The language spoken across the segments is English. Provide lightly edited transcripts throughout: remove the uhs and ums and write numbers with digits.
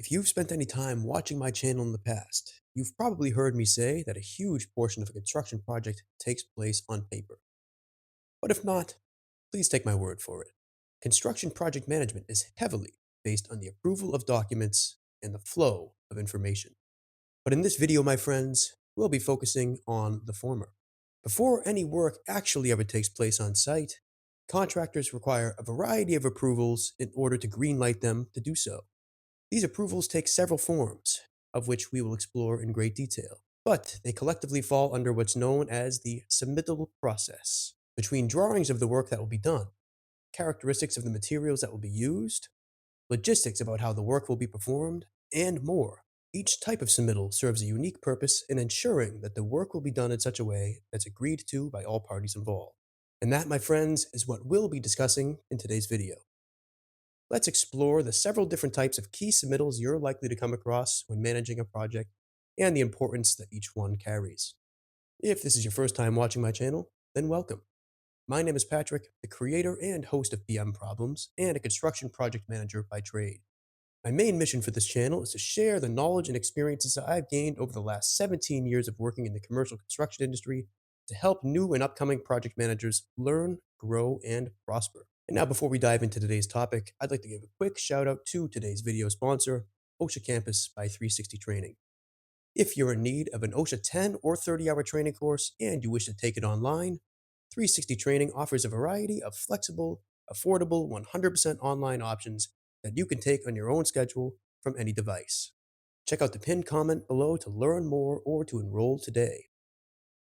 If you've spent any time watching my channel in the past, you've probably heard me say that a huge portion of a construction project takes place on paper. But if not, please take my word for it. Construction project management is heavily based on the approval of documents and the flow of information. But in this video, my friends, we'll be focusing on the former. Before any work actually ever takes place on site, contractors require a variety of approvals in order to greenlight them to do so. These approvals take several forms, of which we will explore in great detail, but they collectively fall under what's known as the submittal process. Between drawings of the work that will be done, characteristics of the materials that will be used, logistics about how the work will be performed, and more. Each type of submittal serves a unique purpose in ensuring that the work will be done in such a way that's agreed to by all parties involved. And that, my friends, is what we'll be discussing in today's video. Let's explore the several different types of key submittals you're likely to come across when managing a project and the importance that each one carries. If this is your first time watching my channel, then welcome. My name is Patrick, the creator and host of PM Problems and a construction project manager by trade. My main mission for this channel is to share the knowledge and experiences I've gained over the last 17 years of working in the commercial construction industry to help new and upcoming project managers learn, grow, and prosper. And now, before we dive into today's topic, I'd like to give a quick shout out to today's video sponsor, OSHA Campus by 360 Training. If you're in need of an OSHA 10 or 30-hour training course and you wish to take it online, 360 Training offers a variety of flexible, affordable, 100% online options that you can take on your own schedule from any device. Check out the pinned comment below to learn more or to enroll today.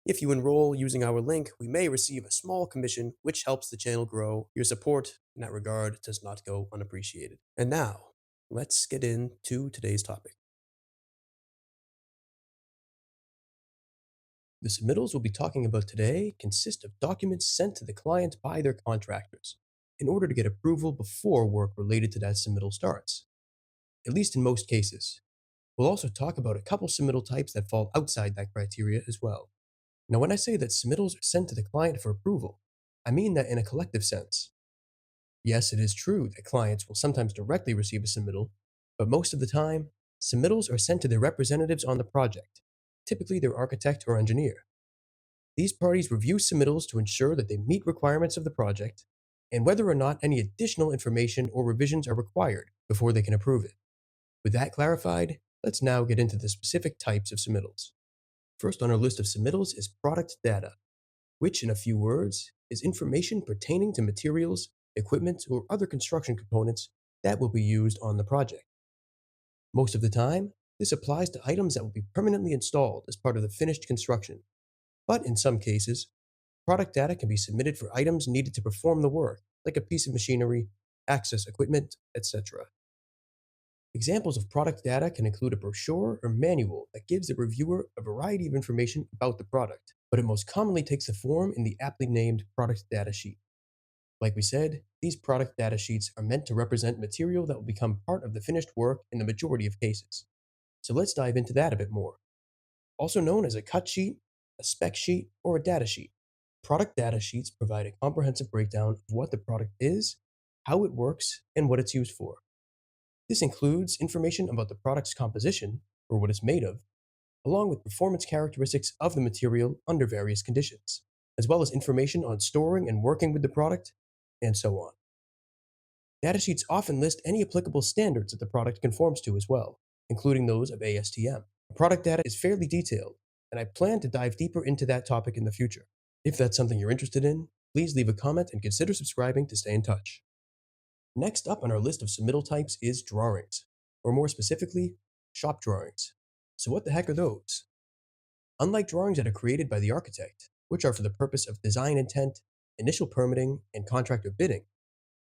If you enroll using our link, we may receive a small commission, which helps the channel grow. Your support in that regard does not go unappreciated. And now, let's get into today's topic. The submittals we'll be talking about today consist of documents sent to the client by their contractors in order to get approval before work related to that submittal starts, at least in most cases. We'll also talk about a couple submittal types that fall outside that criteria as well. Now, when I say that submittals are sent to the client for approval, I mean that in a collective sense. Yes, it is true that clients will sometimes directly receive a submittal, but most of the time, submittals are sent to their representatives on the project, typically their architect or engineer. These parties review submittals to ensure that they meet requirements of the project and whether or not any additional information or revisions are required before they can approve it. With that clarified, let's now get into the specific types of submittals. First on our list of submittals is product data, which, in a few words, is information pertaining to materials, equipment, or other construction components that will be used on the project. Most of the time, this applies to items that will be permanently installed as part of the finished construction, but in some cases, product data can be submitted for items needed to perform the work, like a piece of machinery, access equipment, etc. Examples of product data can include a brochure or manual that gives the reviewer a variety of information about the product, but it most commonly takes the form in the aptly named product data sheet. Like we said, these product data sheets are meant to represent material that will become part of the finished work in the majority of cases. So let's dive into that a bit more. Also known as a cut sheet, a spec sheet, or a data sheet. Product data sheets provide a comprehensive breakdown of what the product is, how it works, and what it's used for. This includes information about the product's composition, or what it's made of, along with performance characteristics of the material under various conditions, as well as information on storing and working with the product, and so on. Datasheets often list any applicable standards that the product conforms to as well, including those of ASTM. Product data is fairly detailed, and I plan to dive deeper into that topic in the future. If that's something you're interested in, please leave a comment and consider subscribing to stay in touch. Next up on our list of submittal types is drawings, or more specifically, shop drawings. So what the heck are those? Unlike drawings that are created by the architect, which are for the purpose of design intent, initial permitting, and contractor bidding,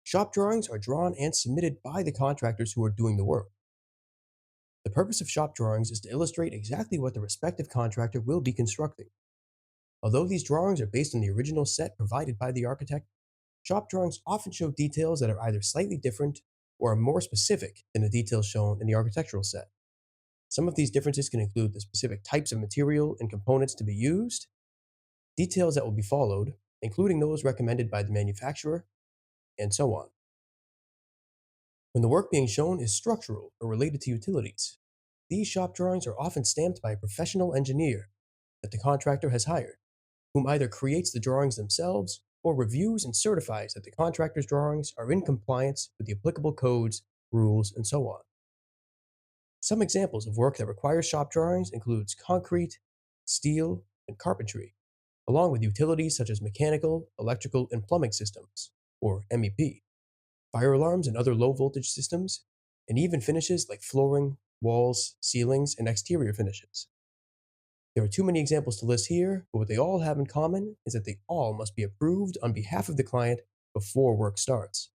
shop drawings are drawn and submitted by the contractors who are doing the work. The purpose of shop drawings is to illustrate exactly what the respective contractor will be constructing. Although these drawings are based on the original set provided by the architect, shop drawings often show details that are either slightly different or are more specific than the details shown in the architectural set. Some of these differences can include the specific types of material and components to be used, details that will be followed, including those recommended by the manufacturer, and so on. When the work being shown is structural or related to utilities, these shop drawings are often stamped by a professional engineer that the contractor has hired, whom either creates the drawings themselves or reviews and certifies that the contractor's drawings are in compliance with the applicable codes, rules, and so on. Some examples of work that requires shop drawings includes concrete, steel, and carpentry, along with utilities such as mechanical, electrical, and plumbing systems, or MEP, fire alarms and other low voltage systems, and even finishes like flooring, walls, ceilings, and exterior finishes. There are too many examples to list here, but what they all have in common is that they all must be approved on behalf of the client before work starts.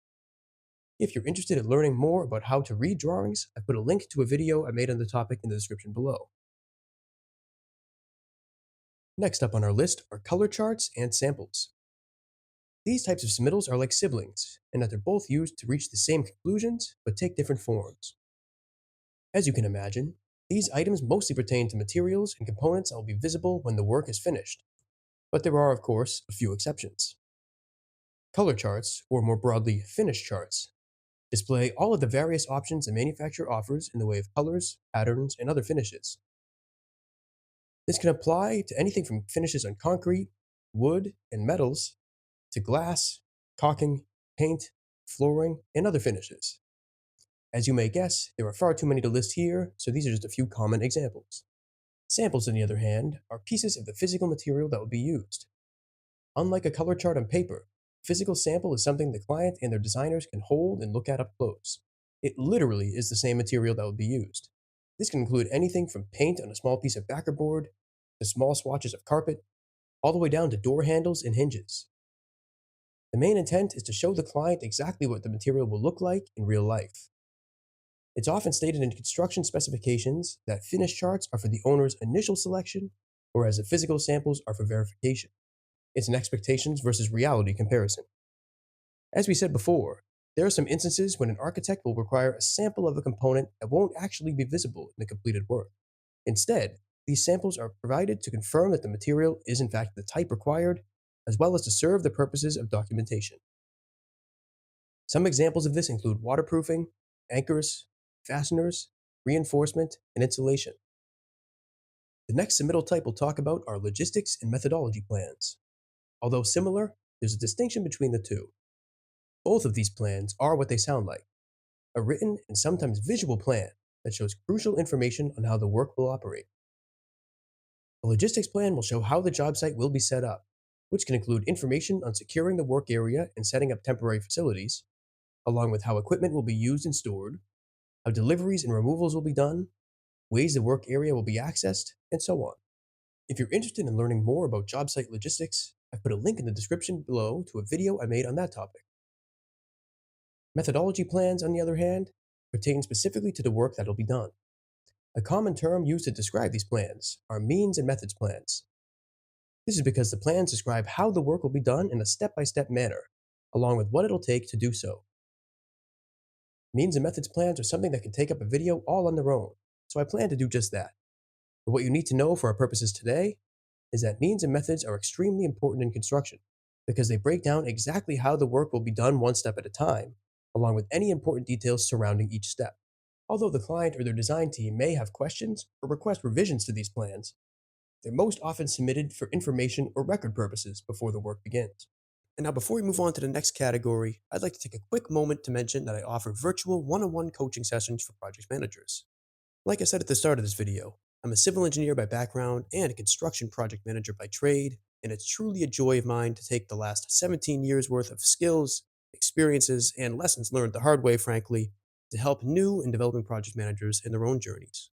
If you're interested in learning more about how to read drawings, I put a link to a video I made on the topic in the description below. Next up on our list are color charts and samples. These types of submittals are like siblings, in that they're both used to reach the same conclusions, but take different forms. As you can imagine, these items mostly pertain to materials and components that will be visible when the work is finished, but there are, of course, a few exceptions. Color charts, or more broadly, finish charts, display all of the various options a manufacturer offers in the way of colors, patterns, and other finishes. This can apply to anything from finishes on concrete, wood, and metals, to glass, caulking, paint, flooring, and other finishes. As you may guess, there are far too many to list here, so these are just a few common examples. Samples, on the other hand, are pieces of the physical material that will be used. Unlike a color chart on paper, a physical sample is something the client and their designers can hold and look at up close. It literally is the same material that will be used. This can include anything from paint on a small piece of backer board, to small swatches of carpet, all the way down to door handles and hinges. The main intent is to show the client exactly what the material will look like in real life. It's often stated in construction specifications that finish charts are for the owner's initial selection, whereas the physical samples are for verification. It's an expectations versus reality comparison. As we said before, there are some instances when an architect will require a sample of a component that won't actually be visible in the completed work. Instead, these samples are provided to confirm that the material is in fact the type required, as well as to serve the purposes of documentation. Some examples of this include waterproofing, anchors, fasteners, reinforcement, and insulation. The next submittal type we'll talk about are logistics and methodology plans. Although similar, there's a distinction between the two. Both of these plans are what they sound like, a written and sometimes visual plan that shows crucial information on how the work will operate. A logistics plan will show how the job site will be set up, which can include information on securing the work area and setting up temporary facilities, along with how equipment will be used and stored, how deliveries and removals will be done, ways the work area will be accessed, and so on. If you're interested in learning more about job site logistics, I've put a link in the description below to a video I made on that topic. Methodology plans, on the other hand, pertain specifically to the work that will be done. A common term used to describe these plans are means and methods plans. This is because the plans describe how the work will be done in a step-by-step manner, along with what it'll take to do so. Means and methods plans are something that can take up a video all on their own, so I plan to do just that. But what you need to know for our purposes today is that means and methods are extremely important in construction, because they break down exactly how the work will be done one step at a time, along with any important details surrounding each step. Although the client or their design team may have questions or request revisions to these plans, they're most often submitted for information or record purposes before the work begins. And now, before we move on to the next category, I'd like to take a quick moment to mention that I offer virtual one-on-one coaching sessions for project managers. Like I said at the start of this video, I'm a civil engineer by background and a construction project manager by trade, and it's truly a joy of mine to take the last 17 years worth of skills, experiences, and lessons learned the hard way, frankly, to help new and developing project managers in their own journeys.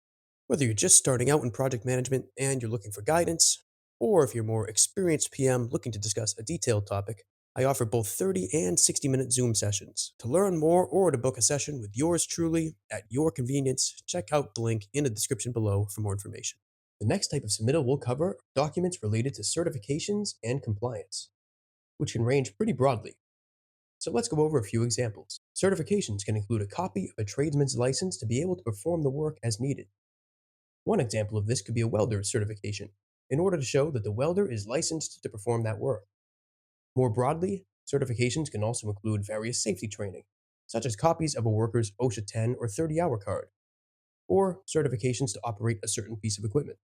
Whether you're just starting out in project management and you're looking for guidance, or if you're a more experienced PM looking to discuss a detailed topic, I offer both 30 and 60-minute Zoom sessions. To learn more or to book a session with yours truly at your convenience, check out the link in the description below for more information. The next type of submittal we'll cover are documents related to certifications and compliance, which can range pretty broadly. So let's go over a few examples. Certifications can include a copy of a tradesman's license to be able to perform the work as needed. One example of this could be a welder's certification, in order to show that the welder is licensed to perform that work. More broadly, certifications can also include various safety training, such as copies of a worker's OSHA 10 or 30-hour card, or certifications to operate a certain piece of equipment.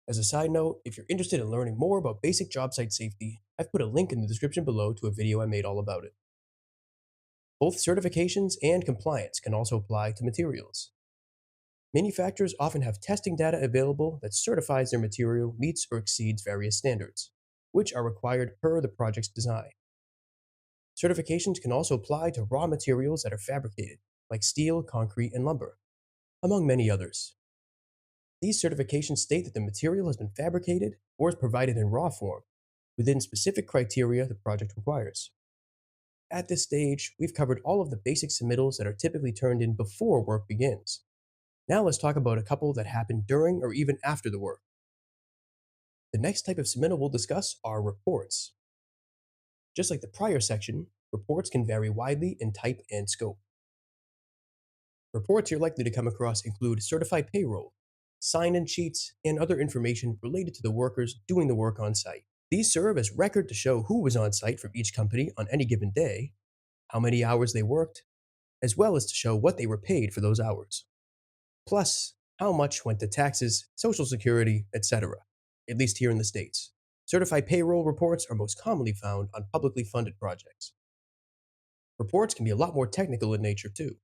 As a side note, if you're interested in learning more about basic job site safety, I've put a link in the description below to a video I made all about it. Both certifications and compliance can also apply to materials. Manufacturers often have testing data available that certifies their material meets or exceeds various standards, which are required per the project's design. Certifications can also apply to raw materials that are fabricated, like steel, concrete, and lumber, among many others. These certifications state that the material has been fabricated or is provided in raw form within specific criteria the project requires. At this stage, we've covered all of the basic submittals that are typically turned in before work begins. Now let's talk about a couple that happen during or even after the work. The next type of submittal we'll discuss are reports. Just like the prior section, reports can vary widely in type and scope. Reports you're likely to come across include certified payroll, sign-in sheets, and other information related to the workers doing the work on site. These serve as record to show who was on site from each company on any given day, how many hours they worked, as well as to show what they were paid for those hours. Plus, how much went to taxes, Social Security, etc., at least here in the States. Certified payroll reports are most commonly found on publicly funded projects. Reports can be a lot more technical in nature, too.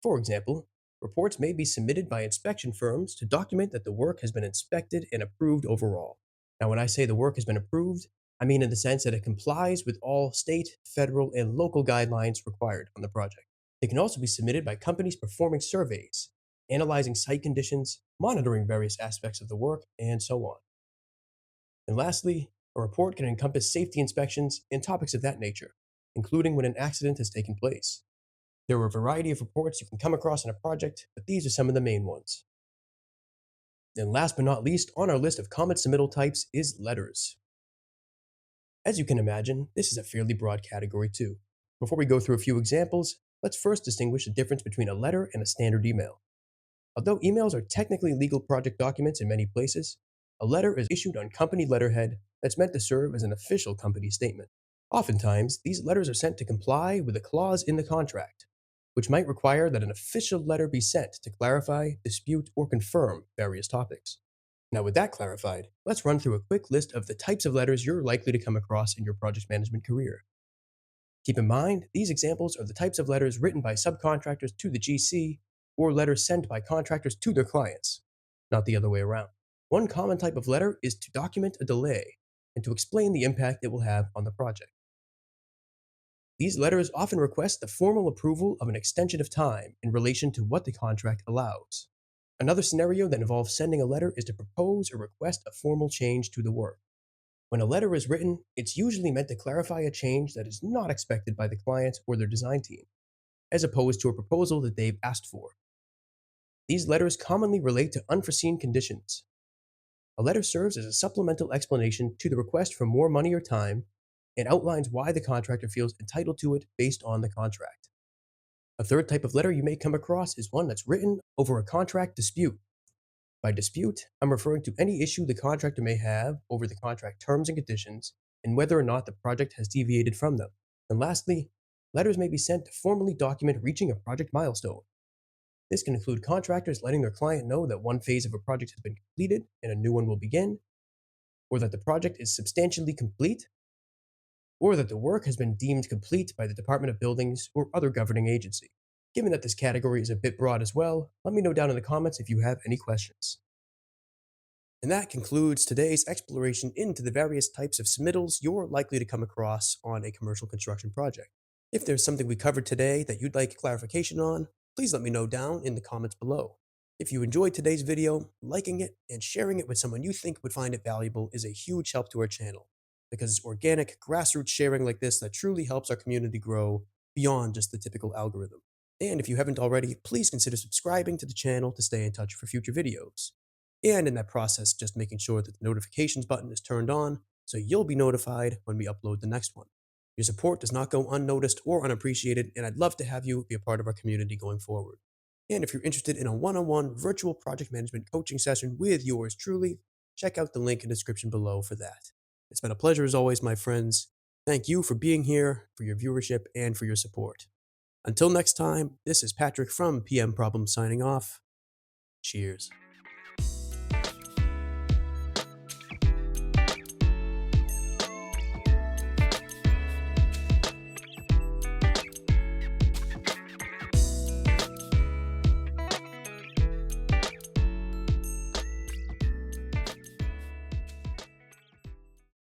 For example, reports may be submitted by inspection firms to document that the work has been inspected and approved overall. Now, when I say the work has been approved, I mean in the sense that it complies with all state, federal, and local guidelines required on the project. They can also be submitted by companies performing surveys, analyzing site conditions, monitoring various aspects of the work, and so on. And lastly, a report can encompass safety inspections and topics of that nature, including when an accident has taken place. There are a variety of reports you can come across in a project, but these are some of the main ones. And last but not least, on our list of common submittal types is letters. As you can imagine, this is a fairly broad category too. Before we go through a few examples, let's first distinguish the difference between a letter and a standard email. Although emails are technically legal project documents in many places, a letter is issued on company letterhead that's meant to serve as an official company statement. Oftentimes, these letters are sent to comply with a clause in the contract, which might require that an official letter be sent to clarify, dispute, or confirm various topics. Now, with that clarified, let's run through a quick list of the types of letters you're likely to come across in your project management career. Keep in mind, these examples are the types of letters written by subcontractors to the GC or letters sent by contractors to their clients, not the other way around. One common type of letter is to document a delay and to explain the impact it will have on the project. These letters often request the formal approval of an extension of time in relation to what the contract allows. Another scenario that involves sending a letter is to propose or request a formal change to the work. When a letter is written, it's usually meant to clarify a change that is not expected by the client or their design team, as opposed to a proposal that they've asked for. These letters commonly relate to unforeseen conditions. A letter serves as a supplemental explanation to the request for more money or time and outlines why the contractor feels entitled to it based on the contract. A third type of letter you may come across is one that's written over a contract dispute. By dispute, I'm referring to any issue the contractor may have over the contract terms and conditions and whether or not the project has deviated from them. And lastly, letters may be sent to formally document reaching a project milestone. This can include contractors letting their client know that one phase of a project has been completed and a new one will begin, or that the project is substantially complete, or that the work has been deemed complete by the Department of Buildings or other governing agency. Given that this category is a bit broad as well, let me know down in the comments if you have any questions. And that concludes today's exploration into the various types of submittals you're likely to come across on a commercial construction project. If there's something we covered today that you'd like clarification on, please let me know down in the comments below. If you enjoyed today's video, liking it and sharing it with someone you think would find it valuable is a huge help to our channel, because it's organic, grassroots sharing like this that truly helps our community grow beyond just the typical algorithm. And if you haven't already, please consider subscribing to the channel to stay in touch for future videos. And in that process, just making sure that the notifications button is turned on so you'll be notified when we upload the next one. Your support does not go unnoticed or unappreciated, and I'd love to have you be a part of our community going forward. And if you're interested in a one-on-one virtual project management coaching session with yours truly, check out the link in the description below for that. It's been a pleasure as always, my friends. Thank you for being here, for your viewership, and for your support. Until next time, this is Patrick from PM Problems signing off. Cheers.